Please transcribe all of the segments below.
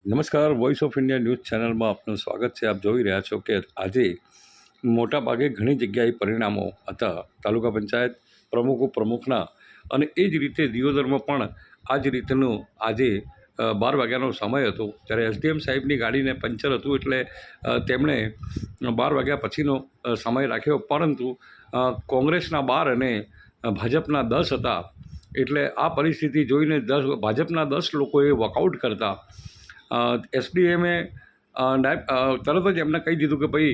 નમસ્કાર, voice of India news ચેનલમાં આપનું સ્વાગત છે. આપ જોઈ રહ્યા છો કે આજે મોટાભાગે ઘણી જગ્યાએ પરિણામો હતા તાલુકા પંચાયત પ્રમુખના, અને એ જ રીતે દિયોદરમાં પણ આ જ રીતનું આજે 12 વાગ્યાનો સમય હતો. ત્યારે એસડીએમ સાહેબની ગાડીને પંચર હતું એટલે તેમણે 12 વાગ્યા પછીનો સમય રાખ્યો, પરંતુ કોંગ્રેસના 12 અને ભાજપના 10 હતા. એટલે આ પરિસ્થિતિ જોઈને ભાજપના 10 લોકોએ વોકઆઉટ કરતા એસડીએમે તરત જ એમને કહી દીધું કે ભાઈ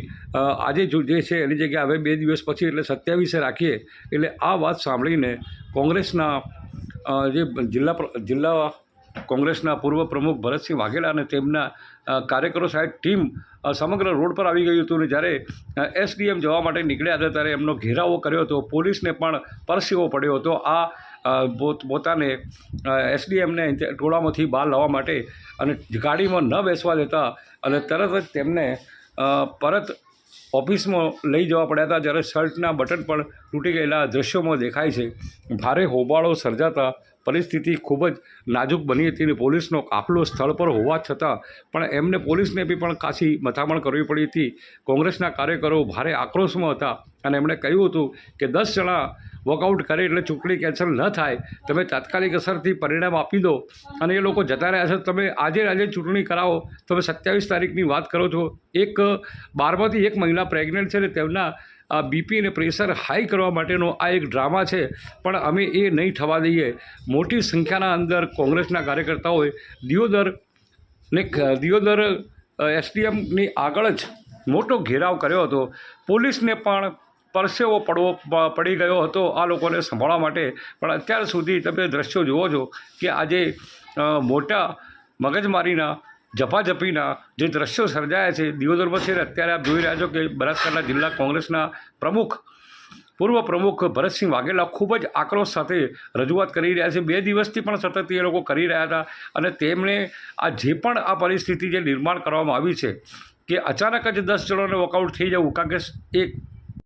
આજે જે છે એની જગ્યાએ હવે 2 દિવસ પછી એટલે 27 રાખીએ. એટલે આ વાત સાંભળીને કોંગ્રેસના જે જિલ્લા કોંગ્રેસના પૂર્વ પ્રમુખ ભરતસિંહ વાઘેલા અને તેમના કાર્યકરો સાહેબ ટીમ સમગ્ર રોડ પર આવી ગયું હતું. અને જ્યારે એસડીએમ જવા માટે નીકળ્યા હતા ત્યારે એમનો ઘેરાવો કર્યો હતો. પોલીસને પણ પરસેવો પડ્યો હતો આ પોતાને એસડીએમને ટોળામાંથી બહાર લાવવા માટે, અને ગાડીમાં ન બેસવા દેતા અને તરત જ તેમને પરત ઓફિસમાં લઈ જવા પડ્યા હતા. જ્યારે શર્ટના બટન પણ તૂટી ગયેલા દૃશ્યોમાં દેખાય છે. ભારે હોબાળો સર્જાતા પરિસ્થિતિ ખૂબ જ નાજુક બની હતી અને પોલીસનો કાફલો સ્થળ પર હોવા છતાં પણ પોલીસને પણ ખાસી મથામણ કરવી પડી હતી. કોંગ્રેસના કાર્યકરો ભારે આક્રોશમાં હતા અને એમણે કહ્યું હતું કે 10 જણા વોકઆઉટ કરે એટલે ચૂંટણી કેન્સલ ન થાય, તમે તાત્કાલિક અસરથી પરિણામ આપી દો. અને એ લોકો જતા રહ્યા છે, તમે આજે ચૂંટણી કરાવો. તમે 27 તારીખની વાત કરો છો. 12માંથી 1 મહિલા પ્રેગ્નન્ટ છે ને તેમના બીપી અને પ્રેશર હાઈ કરવા માટેનો આ એક ડ્રામા છે, પણ અમે એ નહીં થવા દઈએ. મોટી સંખ્યાના અંદર કોંગ્રેસના કાર્યકર્તાઓએ દિયોદર એસડીએમની આગળ જ મોટો ઘેરાવ કર્યો હતો. પોલીસને પણ પરસેવો પડી ગયો હતો આ લોકોને સંભાળવા માટે. પણ અત્યાર સુધી તમે દ્રશ્યો જુઓ છો કે આજે મોટા મગજમારીના ઝપાઝપીના જે દ્રશ્યો સર્જાયા છે દિયોદરમાં છે. અત્યારે આપ જોઈ રહ્યા છો કે બનાસકાંઠા જિલ્લા કોંગ્રેસના પૂર્વ પ્રમુખ ભરતસિંહ વાઘેલા ખૂબ જ આક્રોશ સાથે રજૂઆત કરી રહ્યા છે. 2 દિવસથી પણ સતત એ લોકો કરી રહ્યા હતા. અને તેમણે જે પણ આ પરિસ્થિતિ જે નિર્માણ કરવામાં આવી છે કે અચાનક જ 10 જણોને વોકઆઉટ થઈ જવું, કારણ કે એક